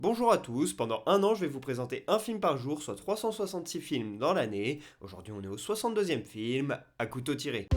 Bonjour à tous, pendant un an je vais vous présenter un film par jour, soit 366 films dans l'année. Aujourd'hui on est au 62e film, à couteau tiré.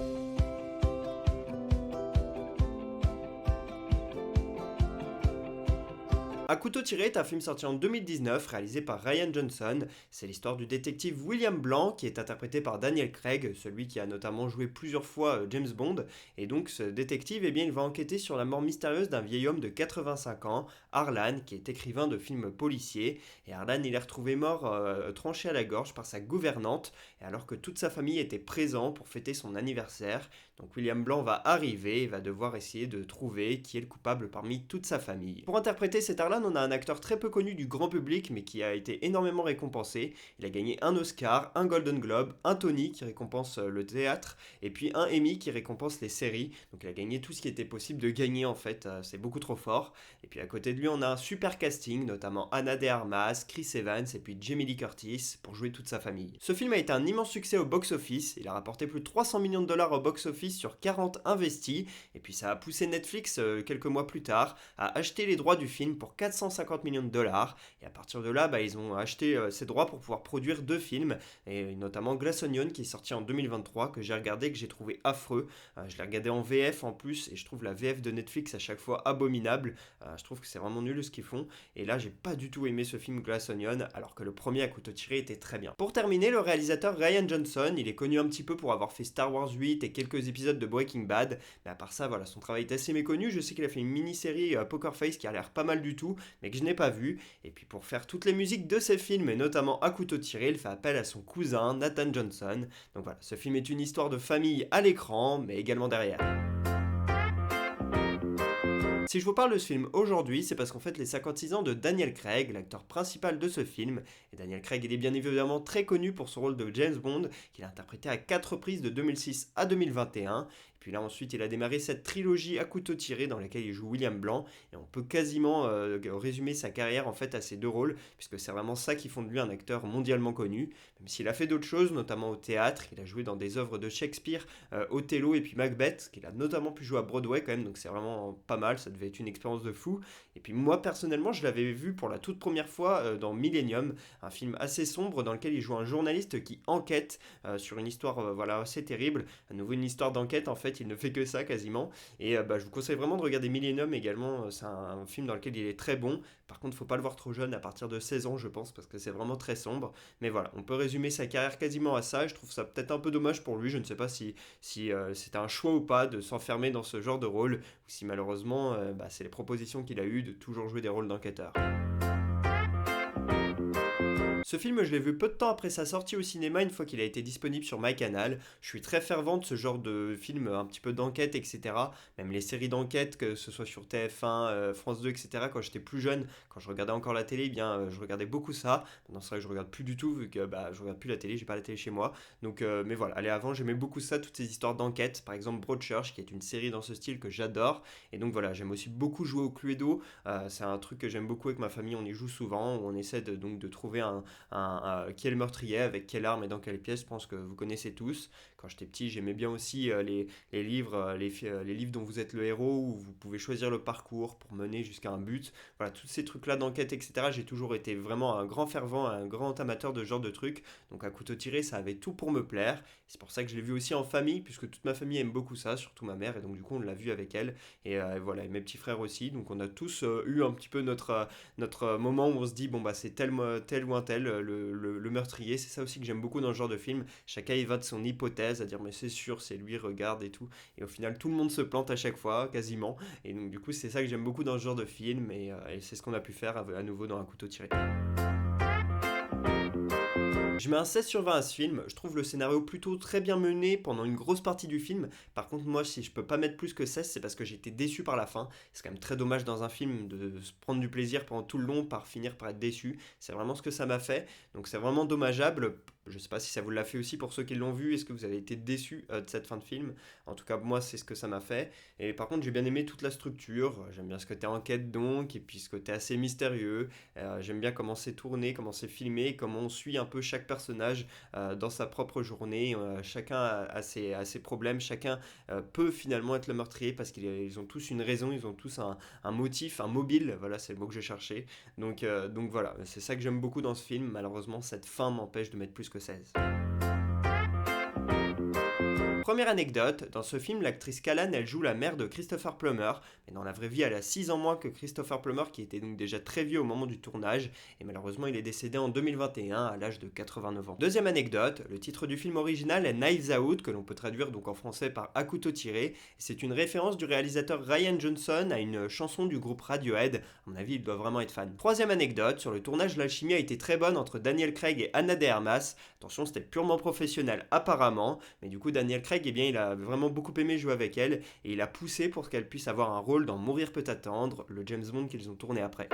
À couteau tiré est un film sorti en 2019 réalisé par Ryan Johnson. C'est l'histoire du détective William Blanc qui est interprété par Daniel Craig, celui qui a notamment joué plusieurs fois James Bond. Et donc ce détective, il va enquêter sur la mort mystérieuse d'un vieil homme de 85 ans, Harlan, qui est écrivain de films policiers. Et Harlan, il est retrouvé mort tranché à la gorge par sa gouvernante, et alors que toute sa famille était présente pour fêter son anniversaire. Donc William Blanc va arriver et va devoir essayer de trouver qui est le coupable parmi toute sa famille. Pour interpréter cet Harlan, on a un acteur très peu connu du grand public mais qui a été énormément récompensé. Il a gagné un Oscar, un Golden Globe, un Tony qui récompense le théâtre et puis un Emmy qui récompense les séries. Donc il a gagné tout ce qui était possible de gagner en fait, c'est beaucoup trop fort. Et puis à côté de lui on a un super casting, notamment Ana de Armas, Chris Evans et puis Jamie Lee Curtis pour jouer toute sa famille. Ce film a été un immense succès au box-office, il a rapporté plus de 300 millions de dollars au box-office sur 40 investis et puis ça a poussé Netflix quelques mois plus tard à acheter les droits du film pour 450 millions de dollars. Et à partir de là, ils ont acheté ces droits pour pouvoir produire deux films, et notamment Glass Onion qui est sorti en 2023, que j'ai regardé, que j'ai trouvé affreux. Je l'ai regardé en VF en plus, et je trouve la VF de Netflix à chaque fois abominable. Je trouve que c'est vraiment nul ce qu'ils font. Et là, j'ai pas du tout aimé ce film Glass Onion, alors que le premier à couteau tiré était très bien. Pour terminer, le réalisateur Ryan Johnson, il est connu un petit peu pour avoir fait Star Wars 8 et quelques épisodes de Breaking Bad. Mais à part ça, voilà, son travail est assez méconnu. Je sais qu'il a fait une mini-série Poker Face qui a l'air pas mal du tout, mais que je n'ai pas vu. Et puis pour faire toutes les musiques de ses films, et notamment à couteau tiré, il fait appel à son cousin Nathan Johnson. Donc voilà, ce film est une histoire de famille à l'écran, mais également derrière. Si je vous parle de ce film aujourd'hui, c'est parce qu'en fait les 56 ans de Daniel Craig, l'acteur principal de ce film, et Daniel Craig il est bien évidemment très connu pour son rôle de James Bond, qu'il a interprété à 4 reprises de 2006 à 2021, et puis là ensuite il a démarré cette trilogie à couteau tiré dans laquelle il joue William Blanc, et on peut quasiment résumer sa carrière en fait à ces deux rôles, puisque c'est vraiment ça qui font de lui un acteur mondialement connu, même s'il a fait d'autres choses, notamment au théâtre, il a joué dans des œuvres de Shakespeare, Othello et puis Macbeth, qu'il a notamment pu jouer à Broadway quand même, donc c'est vraiment pas mal, ça devait être une expérience de fou. Et puis moi personnellement je l'avais vu pour la toute première fois dans Millennium, un film assez sombre dans lequel il joue un journaliste qui enquête sur une histoire voilà, assez terrible, à nouveau une histoire d'enquête en fait, il ne fait que ça quasiment, et je vous conseille vraiment de regarder Millennium également, c'est un film dans lequel il est très bon, par contre faut pas le voir trop jeune, à partir de 16 ans je pense, parce que c'est vraiment très sombre, mais voilà, on peut résumer sa carrière quasiment à ça, et je trouve ça peut-être un peu dommage pour lui, je ne sais pas si c'était un choix ou pas de s'enfermer dans ce genre de rôle, ou si malheureusement c'est les propositions qu'il a eues de toujours jouer des rôles d'enquêteur. Ce film, je l'ai vu peu de temps après sa sortie au cinéma, une fois qu'il a été disponible sur MyCanal. Je suis très fervent de ce genre de film, un petit peu d'enquête, etc. Même les séries d'enquête, que ce soit sur TF1, France 2, etc. Quand j'étais plus jeune, quand je regardais encore la télé, je regardais beaucoup ça. Maintenant, c'est vrai que je regarde plus du tout, vu que je regarde plus la télé, j'ai pas la télé chez moi. Donc, mais voilà, allez, avant, j'aimais beaucoup ça, toutes ces histoires d'enquête. Par exemple, Broadchurch, qui est une série dans ce style que j'adore. Et donc voilà, j'aime aussi beaucoup jouer au Cluedo. C'est un truc que j'aime beaucoup avec ma famille, on y joue souvent, on essaie donc de trouver qui est le meurtrier, avec quelle arme et dans quelle pièce, je pense que vous connaissez tous. Quand j'étais petit, j'aimais bien aussi les livres, les livres dont vous êtes le héros, où vous pouvez choisir le parcours pour mener jusqu'à un but. Voilà, tous ces trucs-là d'enquête, etc. J'ai toujours été vraiment un grand fervent, un grand amateur de ce genre de trucs. Donc à couteau tiré, ça avait tout pour me plaire. C'est pour ça que je l'ai vu aussi en famille, puisque toute ma famille aime beaucoup ça, surtout ma mère, et donc du coup on l'a vu avec elle. Et voilà, et mes petits frères aussi. Donc on a tous eu un petit peu notre moment où on se dit, bon c'est tel ou un tel, le meurtrier. C'est ça aussi que j'aime beaucoup dans ce genre de film. Chacun y va de son hypothèse, à dire mais c'est sûr, c'est lui, regarde et tout. Et au final, tout le monde se plante à chaque fois, quasiment. Et donc du coup, c'est ça que j'aime beaucoup dans ce genre de film. Et c'est ce qu'on a pu faire à nouveau dans Un couteau tiré. Je mets un 16 sur 20 à ce film, je trouve le scénario plutôt très bien mené pendant une grosse partie du film. Par contre moi si je peux pas mettre plus que 16, c'est parce que j'ai été déçu par la fin. C'est quand même très dommage dans un film de se prendre du plaisir pendant tout le long par finir par être déçu. C'est vraiment ce que ça m'a fait, donc c'est vraiment dommageable. Je sais pas si ça vous l'a fait aussi pour ceux qui l'ont vu. Est-ce que vous avez été déçus de cette fin de film? En tout cas, moi, c'est ce que ça m'a fait. Et par contre, j'ai bien aimé toute la structure. J'aime bien ce côté enquête donc, et puis ce côté assez mystérieux. J'aime bien comment c'est tourné, comment c'est filmé, comment on suit un peu chaque personnage dans sa propre journée. Chacun a ses problèmes, chacun peut finalement être le meurtrier parce qu'ils ont tous une raison, ils ont tous un motif, un mobile. Voilà, c'est le mot que j'ai cherché. Donc voilà, c'est ça que j'aime beaucoup dans ce film. Malheureusement, cette fin m'empêche de mettre plus que 16. Première anecdote, dans ce film, l'actrice Callan, elle joue la mère de Christopher Plummer, mais dans la vraie vie, elle a 6 ans moins que Christopher Plummer, qui était donc déjà très vieux au moment du tournage, et malheureusement, il est décédé en 2021 à l'âge de 89 ans. Deuxième anecdote, le titre du film original est Knives Out, que l'on peut traduire donc en français par À couteau tiré, et c'est une référence du réalisateur Ryan Johnson à une chanson du groupe Radiohead. À mon avis, il doit vraiment être fan. Troisième anecdote, sur le tournage, l'alchimie a été très bonne entre Daniel Craig et Ana de Armas. Attention, c'était purement professionnel apparemment, mais du coup, Daniel Craig, eh bien, il a vraiment beaucoup aimé jouer avec elle et il a poussé pour qu'elle puisse avoir un rôle dans Mourir peut attendre, le James Bond qu'ils ont tourné après.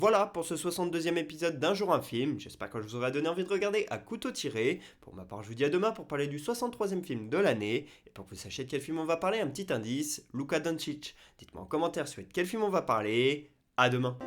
Voilà pour ce 62e épisode d'Un jour un film. J'espère que je vous aurai donné envie de regarder À couteau tiré. Pour ma part, je vous dis à demain pour parler du 63e film de l'année. Et pour que vous sachiez de quel film on va parler, un petit indice, Luka Doncic. Dites-moi en commentaire sur quel film on va parler. À demain.